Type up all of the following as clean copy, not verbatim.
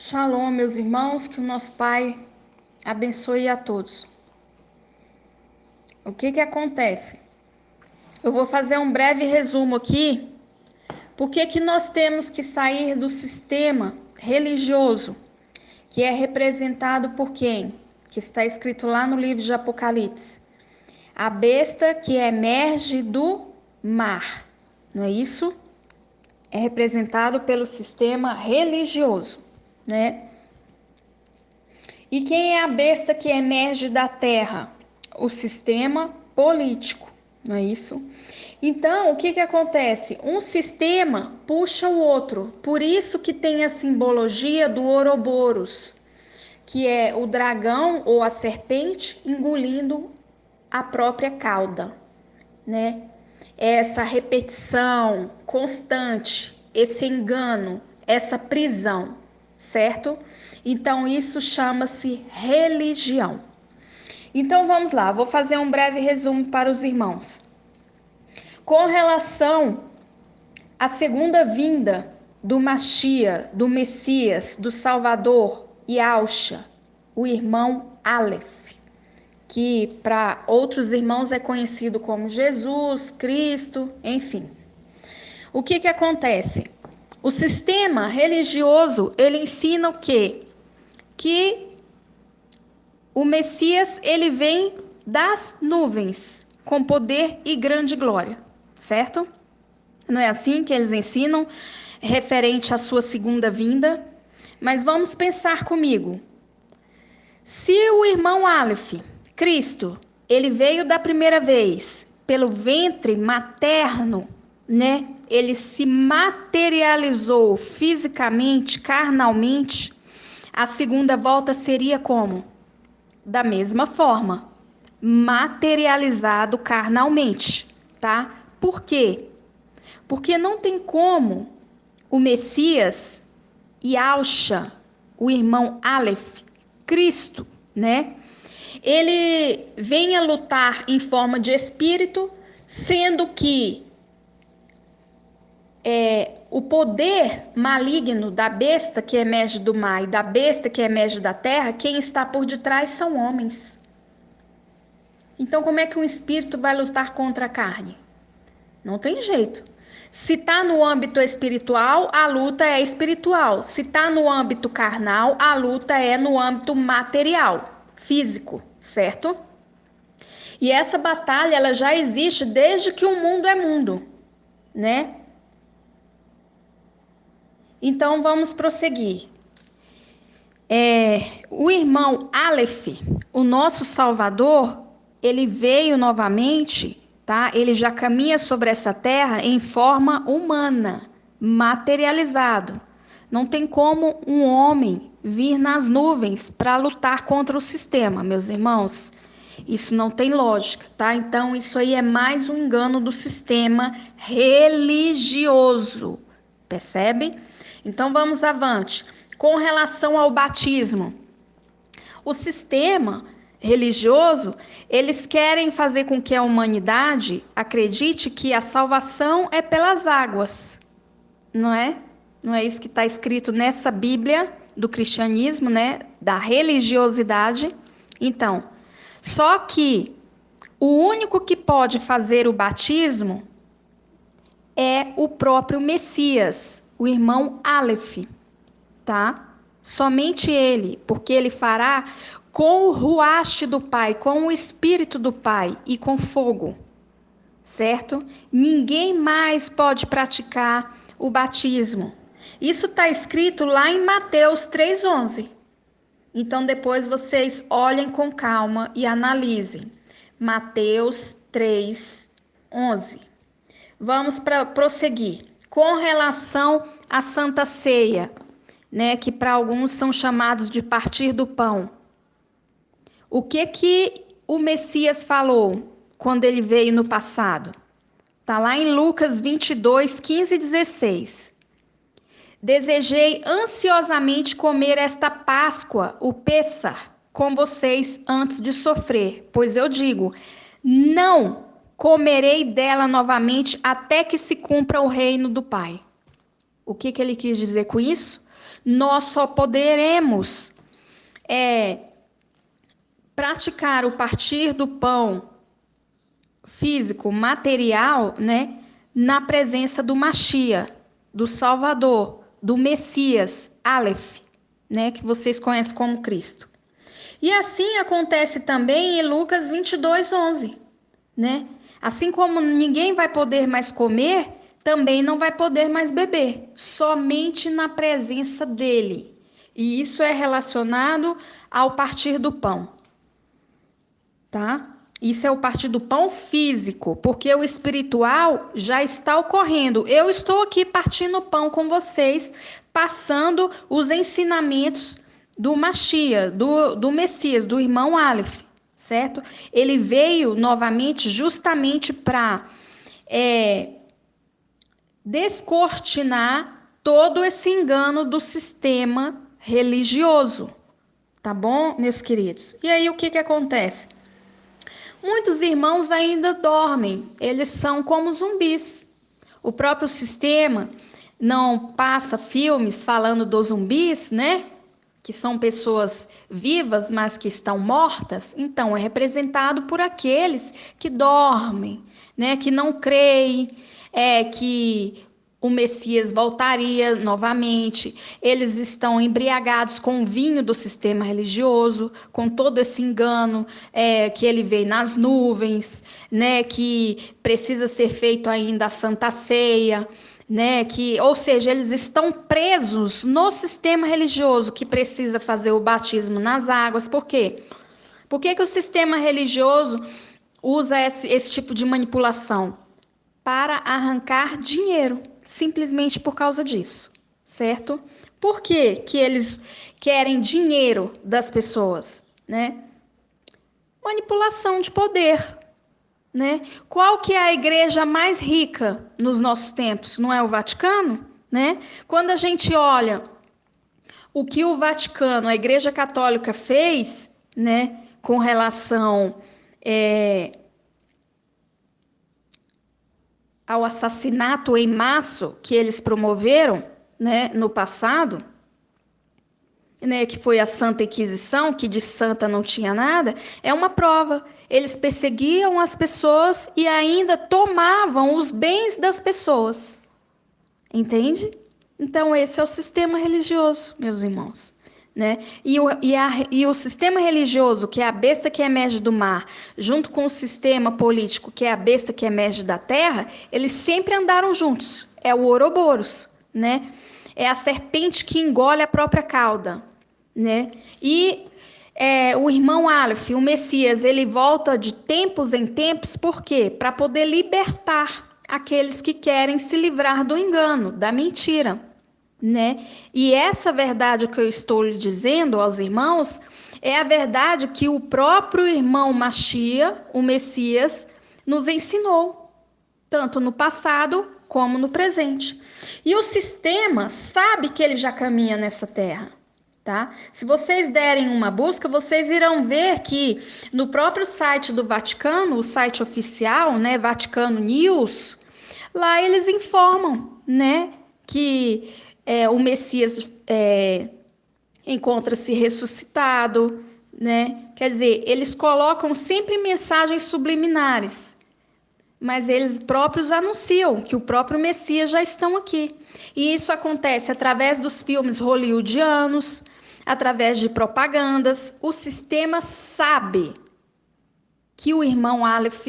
Shalom, meus irmãos, que o nosso Pai abençoe a todos. O que acontece? Eu vou fazer um breve resumo aqui. Por que nós temos que sair do sistema religioso, que é representado por quem? Que está escrito lá no livro de Apocalipse. A besta que emerge do mar, não é isso? É representado pelo sistema religioso, né? E quem é a besta que emerge da terra? O sistema político, não é isso? Então, o que acontece? Um sistema puxa o outro. Por isso que tem a simbologia do Ouroboros, que é o dragão ou a serpente engolindo a própria cauda, né? Essa repetição constante, esse engano, essa prisão, certo? Então isso chama-se religião. Então vamos lá, vou fazer um breve resumo para os irmãos. Com relação à segunda vinda do Machia, do Messias, do Salvador, Yahusha, o irmão Aleph, que para outros irmãos é conhecido como Jesus, Cristo, enfim. O que acontece? O sistema religioso, ele ensina o quê? Que o Messias, ele vem das nuvens, com poder e grande glória, certo? Não é assim que eles ensinam, referente à sua segunda vinda? Mas vamos pensar comigo. Se o irmão Aleph, Cristo, ele veio da primeira vez pelo ventre materno, né? Ele se materializou fisicamente, carnalmente. A segunda volta seria como? Da mesma forma, materializado carnalmente, tá? Por quê? Porque não tem como o Messias, Yahusha, o irmão Aleph, Cristo, né? Ele venha lutar em forma de espírito, sendo que o poder maligno da besta que emerge do mar e da besta que emerge da terra, quem está por detrás são homens. Então, como é que um espírito vai lutar contra a carne? Não tem jeito. Se está no âmbito espiritual, a luta é espiritual. Se está no âmbito carnal, a luta é no âmbito material, físico, certo? E essa batalha, ela já existe desde que o mundo é mundo, né? Então, vamos prosseguir. O irmão Aleph, o nosso Salvador, ele veio novamente, tá? Ele já caminha sobre essa terra em forma humana, materializado. Não tem como um homem vir nas nuvens para lutar contra o sistema, meus irmãos. Isso não tem lógica, tá? Então, isso aí é mais um engano do sistema religioso, percebe? Então, vamos avante. Com relação ao batismo, o sistema religioso, eles querem fazer com que a humanidade acredite que a salvação é pelas águas, não é? Não é isso que está escrito nessa Bíblia do cristianismo, né? Da religiosidade. Então, só que o único que pode fazer o batismo é o próprio Messias, o irmão Aleph, tá? Somente ele, porque ele fará com o ruache do Pai, com o Espírito do Pai e com fogo, certo? Ninguém mais pode praticar o batismo. Isso está escrito lá em Mateus 3,11. Então, depois vocês olhem com calma e analisem. Mateus 3,11. Vamos prosseguir. Com relação à Santa Ceia, né, que para alguns são chamados de partir do pão. O que o Messias falou quando ele veio no passado? Está lá em Lucas 22, 15 e 16. Desejei ansiosamente comer esta Páscoa, o Pêssar, com vocês antes de sofrer, pois eu digo, não comerei dela novamente até que se cumpra o reino do Pai. O que ele quis dizer com isso? nós só poderemos praticar o partir do pão físico, material, né, na presença do Mashiach, do Salvador, do Messias, Aleph, né, que vocês conhecem como Cristo. E assim acontece também em Lucas 22:11, né? Assim como ninguém vai poder mais comer, também não vai poder mais beber, somente na presença dele. E isso é relacionado ao partir do pão, tá? Isso é o partir do pão físico, porque o espiritual já está ocorrendo. Eu estou aqui partindo o pão com vocês, passando os ensinamentos do Mashiach, do Messias, do irmão Aleph, certo? Ele veio novamente justamente para descortinar todo esse engano do sistema religioso, tá bom, meus queridos? E aí o que acontece? Muitos irmãos ainda dormem, eles são como zumbis. O próprio sistema não passa filmes falando dos zumbis, né? Que são pessoas vivas, mas que estão mortas. Então, é representado por aqueles que dormem, né? Que não creem, que o Messias voltaria novamente. Eles estão embriagados com o vinho do sistema religioso, com todo esse engano que ele vem nas nuvens, né? Que precisa ser feito ainda a Santa Ceia, né? Ou seja, eles estão presos no sistema religioso que precisa fazer o batismo nas águas. Por quê? Por que o sistema religioso usa esse tipo de manipulação? Para arrancar dinheiro, simplesmente por causa disso, certo? Por que eles querem dinheiro das pessoas, né? Manipulação de poder, né? Qual que é a igreja mais rica nos nossos tempos? Não é o Vaticano, né? Quando a gente olha o que o Vaticano, a Igreja Católica fez, né, com relação ao assassinato em massa que eles promoveram, né, no passado, né, que foi a Santa Inquisição, que de santa não tinha nada, é uma prova. Eles perseguiam as pessoas e ainda tomavam os bens das pessoas. Entende? Então, esse é o sistema religioso, meus irmãos. Né? E o sistema religioso, que é a besta que emerge do mar, junto com o sistema político, que é a besta que emerge da terra, eles sempre andaram juntos. É o Ouroboros, né? É a serpente que engole a própria cauda, né? E o irmão Aleph, o Messias, ele volta de tempos em tempos, por quê? Para poder libertar aqueles que querem se livrar do engano, da mentira, né? E essa verdade que eu estou lhe dizendo aos irmãos é a verdade que o próprio irmão Mashiach, o Messias, nos ensinou, tanto no passado como no presente. E o sistema sabe que ele já caminha nessa terra, tá? Se vocês derem uma busca, vocês irão ver que no próprio site do Vaticano, o site oficial, né, Vaticano News, lá eles informam, né, que o Messias encontra-se ressuscitado, né? Quer dizer, eles colocam sempre mensagens subliminares, mas eles próprios anunciam que o próprio Messias já estão aqui. E isso acontece através dos filmes hollywoodianos, através de propagandas. O sistema sabe que o irmão Aleph,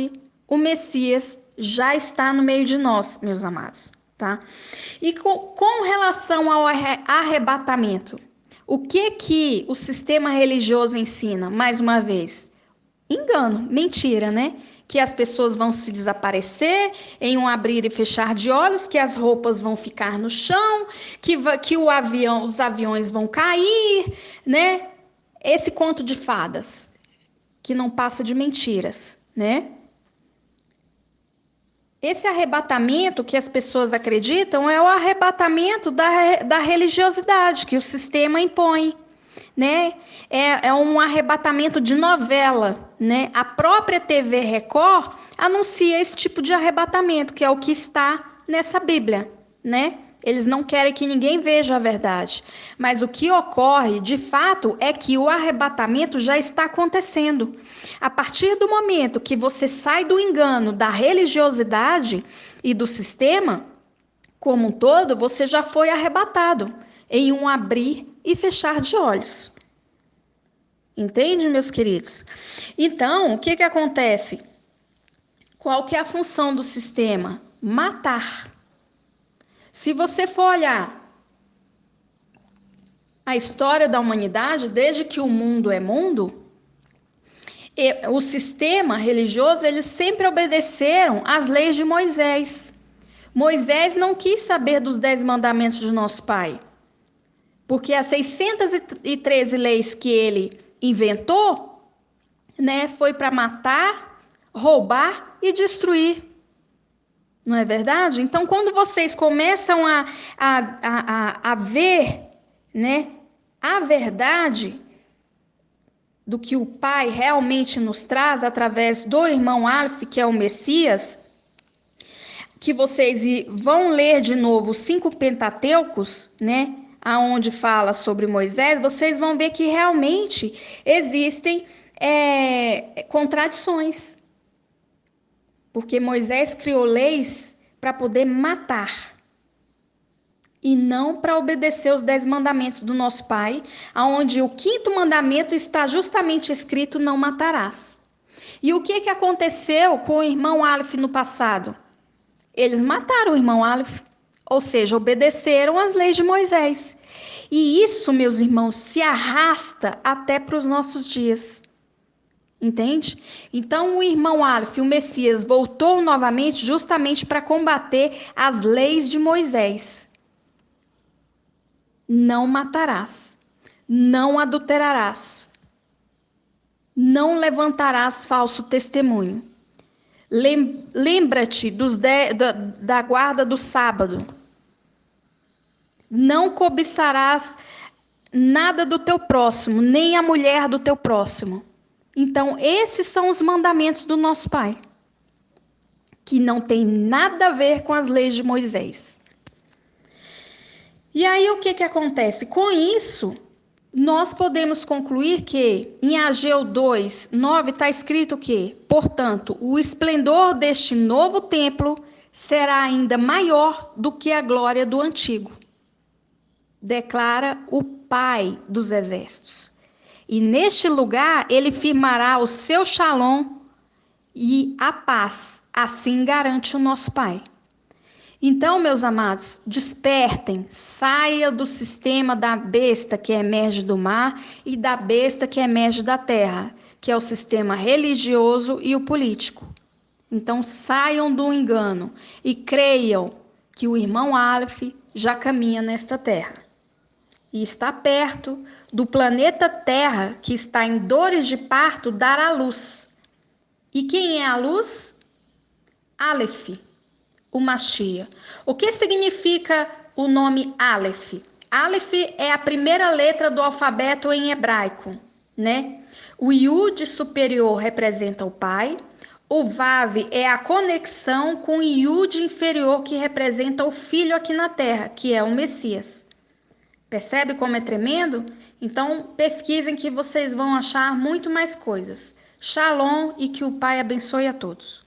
o Messias, já está no meio de nós, meus amados. Tá? E com relação ao arrebatamento, o que o sistema religioso ensina? Mais uma vez, engano, mentira, né? Que as pessoas vão se desaparecer em um abrir e fechar de olhos, que as roupas vão ficar no chão, que os aviões vão cair, né? Esse conto de fadas, que não passa de mentiras, né? Esse arrebatamento que as pessoas acreditam é o arrebatamento da religiosidade que o sistema impõe, né? É um arrebatamento de novela, né? A própria TV Record anuncia esse tipo de arrebatamento, que é o que está nessa Bíblia, né? Eles não querem que ninguém veja a verdade. Mas o que ocorre, de fato, é que o arrebatamento já está acontecendo. A partir do momento que você sai do engano, da religiosidade e do sistema, como um todo, você já foi arrebatado em um abrir e fechar de olhos. Entende, meus queridos? Então, o que acontece? Qual que é a função do sistema? Matar. Se você for olhar a história da humanidade, desde que o mundo é mundo, o sistema religioso, eles sempre obedeceram às leis de Moisés. Moisés não quis saber dos 10 mandamentos de nosso pai, porque as 613 leis que ele inventou, né, foi para matar, roubar e destruir. Não é verdade? Então, quando vocês começam a ver, né, a verdade do que o Pai realmente nos traz através do irmão Aleph, que é o Messias, que vocês vão ler de novo os 5 Pentateucos, né, aonde fala sobre Moisés, vocês vão ver que realmente existem contradições. Porque Moisés criou leis para poder matar e não para obedecer os 10 mandamentos do nosso Pai, aonde o 5º mandamento está justamente escrito: não matarás. E o que aconteceu com o irmão Aleph no passado? Eles mataram o irmão Aleph, ou seja, obedeceram às leis de Moisés. E isso, meus irmãos, se arrasta até para os nossos dias. Entende? Então o irmão Aleph, o Messias, voltou novamente justamente para combater as leis de Moisés. Não matarás, não adulterarás, não levantarás falso testemunho. Lembra-te da guarda do sábado. Não cobiçarás nada do teu próximo, nem a mulher do teu próximo. Então, esses são os mandamentos do nosso Pai, que não tem nada a ver com as leis de Moisés. E aí, o que acontece? Com isso, nós podemos concluir que em Ageu 2, 9 está escrito que, portanto, o esplendor deste novo templo será ainda maior do que a glória do antigo, declara o Pai dos exércitos. E neste lugar ele firmará o seu shalom e a paz. Assim garante o nosso Pai. Então, meus amados, despertem, saia do sistema da besta que emerge do mar e da besta que emerge da terra, que é o sistema religioso e o político. Então, saiam do engano e creiam que o irmão Aleph já caminha nesta terra. E está perto do planeta Terra, que está em dores de parto, dar à luz. E quem é a luz? Aleph, o Mashiach. O que significa o nome Aleph? Aleph é a primeira letra do alfabeto em hebraico, né? O Yud superior representa o pai, o Vav é a conexão com o Yud inferior que representa o filho aqui na terra, que é o Messias. Percebe como é tremendo? Então, pesquisem que vocês vão achar muito mais coisas. Shalom e que o Pai abençoe a todos.